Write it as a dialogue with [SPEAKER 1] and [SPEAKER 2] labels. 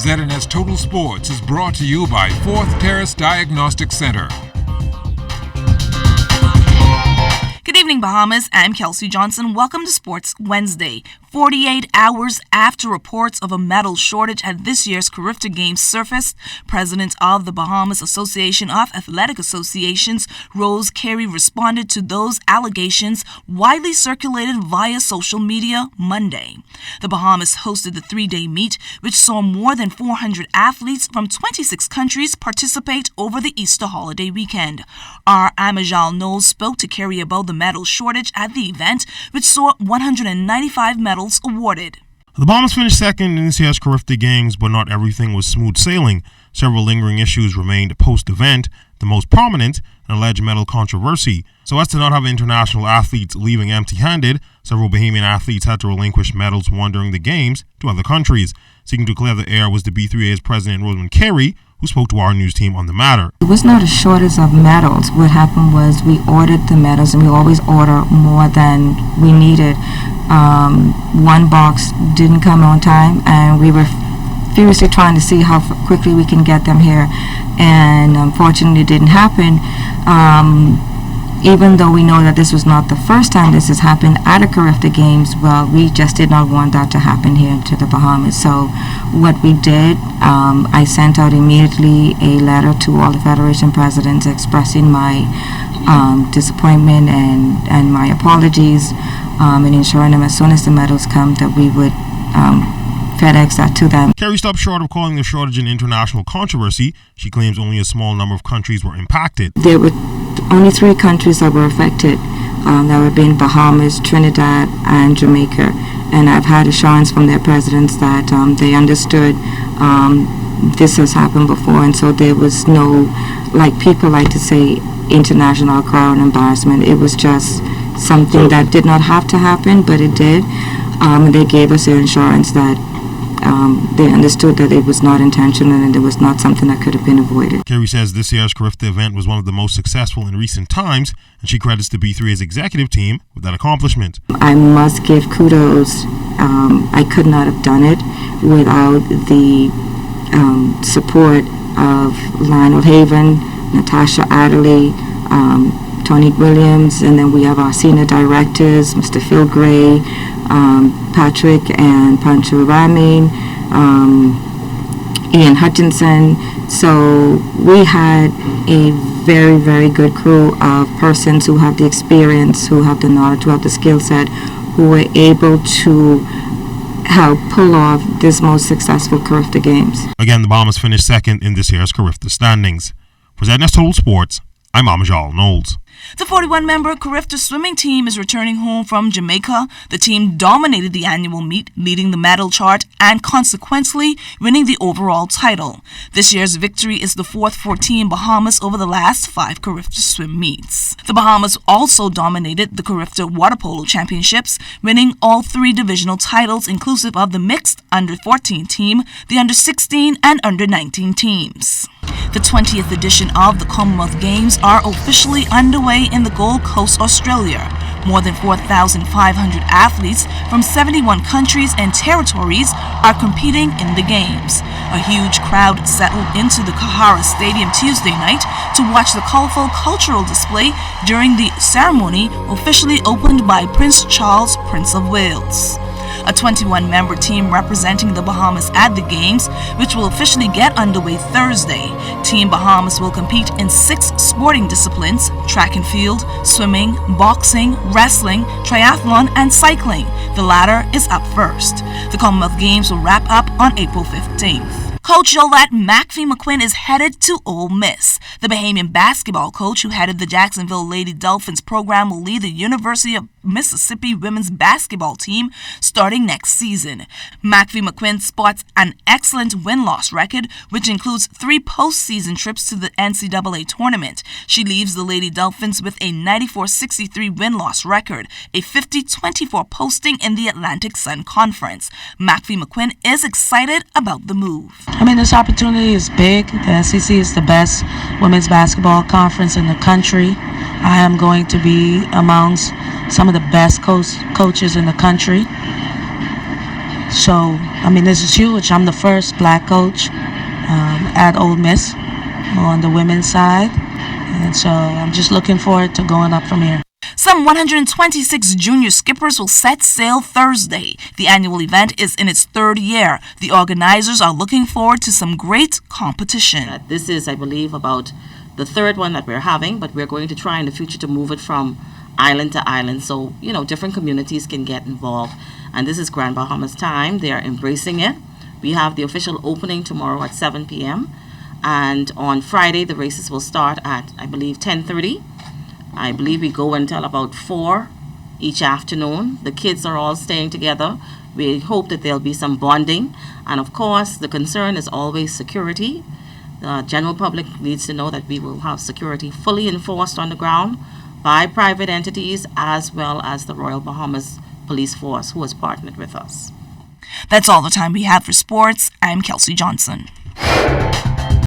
[SPEAKER 1] ZNS Total Sports is brought to you by 4th Terrace Diagnostic Center.
[SPEAKER 2] Good evening, Bahamas. I'm Kelsey Johnson. Welcome to Sports Wednesday. 48 hours after reports of a medal shortage at this year's Commonwealth Games surfaced, President of the Bahamas Association of Athletic Associations, Rose Carey, responded to those allegations widely circulated via social media Monday. The Bahamas hosted the three-day meet, which saw more than 400 athletes from 26 countries participate over the Easter holiday weekend. Our Amajal Knowles spoke to Carey about the medal shortage at the event, which saw 195 medals awarded.
[SPEAKER 3] The Bahamas finished second in this year's Commonwealth Games, but not everything was smooth sailing. Several lingering issues remained post-event, the most prominent, an alleged medal controversy. So as to not have international athletes leaving empty-handed, several Bahamian athletes had to relinquish medals won during the Games to other countries. Seeking to clear the air was the B3A's president, Rosamond Carey, who spoke to our news team on the matter.
[SPEAKER 4] It was not a shortage of medals. What happened was we ordered the medals, and we always order more than we needed. One box didn't come on time, and we were furiously trying to see how quickly we can get them here, and unfortunately it didn't happen. Even though we know that this was not the first time this has happened at a Commonwealth Games, well, we just did not want that to happen here to the Bahamas. So what we did, I sent out immediately a letter to all the Federation presidents expressing my disappointment and my apologies, and ensuring them as soon as the medals come that we would FedEx that to them.
[SPEAKER 3] Carey stopped short of calling the shortage an international controversy. She claims only a small number of countries were impacted.
[SPEAKER 4] There were only 3 countries that were affected. That would be Bahamas, Trinidad, and Jamaica. And I've had assurance from their presidents that they understood this has happened before, and so there was no, like people like to say, international crowd embarrassment. It was just something that did not have to happen, but it did. And they gave us their assurance that they understood that it was not intentional and it was not something that could have been avoided.
[SPEAKER 3] Carey says this year's Commonwealth event was one of the most successful in recent times, and she credits the B3A's executive team with that accomplishment.
[SPEAKER 4] I must give kudos. I could not have done it without the support of Lionel Haven, Natasha Adderley, Tony Williams, and then we have our senior directors, Mr. Phil Gray, Patrick and Pancho Ramin, Ian Hutchinson. So we had a very, very good crew of persons who have the experience, who have the knowledge, who have the skill set, who were able to help pull off this most successful Commonwealth Games.
[SPEAKER 3] Again, the Bahamas finished second in this year's Commonwealth standings. For ZNS Total Sports, I'm Amajal Knowles.
[SPEAKER 2] The 41-member Commonwealth swimming team is returning home from Jamaica. The team dominated the annual meet, leading the medal chart and consequently winning the overall title. This year's victory is the 4th for Team Bahamas over the last 5 Commonwealth swim meets. The Bahamas also dominated the Commonwealth Water Polo Championships, winning all 3 divisional titles inclusive of the mixed under-14 team, the under-16 and under-19 teams. The 20th edition of the Commonwealth Games are officially underway in the Gold Coast, Australia. More than 4,500 athletes from 71 countries and territories are competing in the Games. A huge crowd settled into the Kahara Stadium Tuesday night to watch the colorful cultural display during the ceremony officially opened by Prince Charles, Prince of Wales. A 21-member team representing the Bahamas at the Games, which will officially get underway Thursday. Team Bahamas will compete in 6 sporting disciplines: track and field, swimming, boxing, wrestling, triathlon, and cycling. The latter is up first. The Commonwealth Games will wrap up on April 15th. Coach Yolette McPhee-McQuinn is headed to Ole Miss. The Bahamian basketball coach who headed the Jacksonville Lady Dolphins program will lead the University of Mississippi women's basketball team starting next season. McPhee-McQuinn sports an excellent win-loss record, which includes 3 postseason trips to the NCAA tournament. She leaves the Lady Dolphins with a 94-63 win-loss record, a 50-24 posting in the Atlantic Sun Conference. McPhee-McQuinn is excited about the move.
[SPEAKER 5] I mean, this opportunity is big. The SEC is the best women's basketball conference in the country. I am going to be amongst some of the best coaches in the country. So, I mean, this is huge. I'm the first black coach at Ole Miss on the women's side. And so I'm just looking forward to going up from here.
[SPEAKER 2] Some 126 junior skippers will set sail Thursday. The annual event is in its third year. The organizers are looking forward to some great competition.
[SPEAKER 6] This is, I believe, about the third one that we're having, but we're going to try in the future to move it from island to island so, different communities can get involved. And this is Grand Bahamas time. They are embracing it. We have the official opening tomorrow at 7 p.m. And on Friday, the races will start at, I believe, 10:30. I believe we go until about 4 each afternoon. The kids are all staying together. We hope that there'll be some bonding. And of course, the concern is always security. The general public needs to know that we will have security fully enforced on the ground by private entities as well as the Royal Bahamas Police Force, who has partnered with us.
[SPEAKER 2] That's all the time we have for sports. I'm Kelsey Johnson.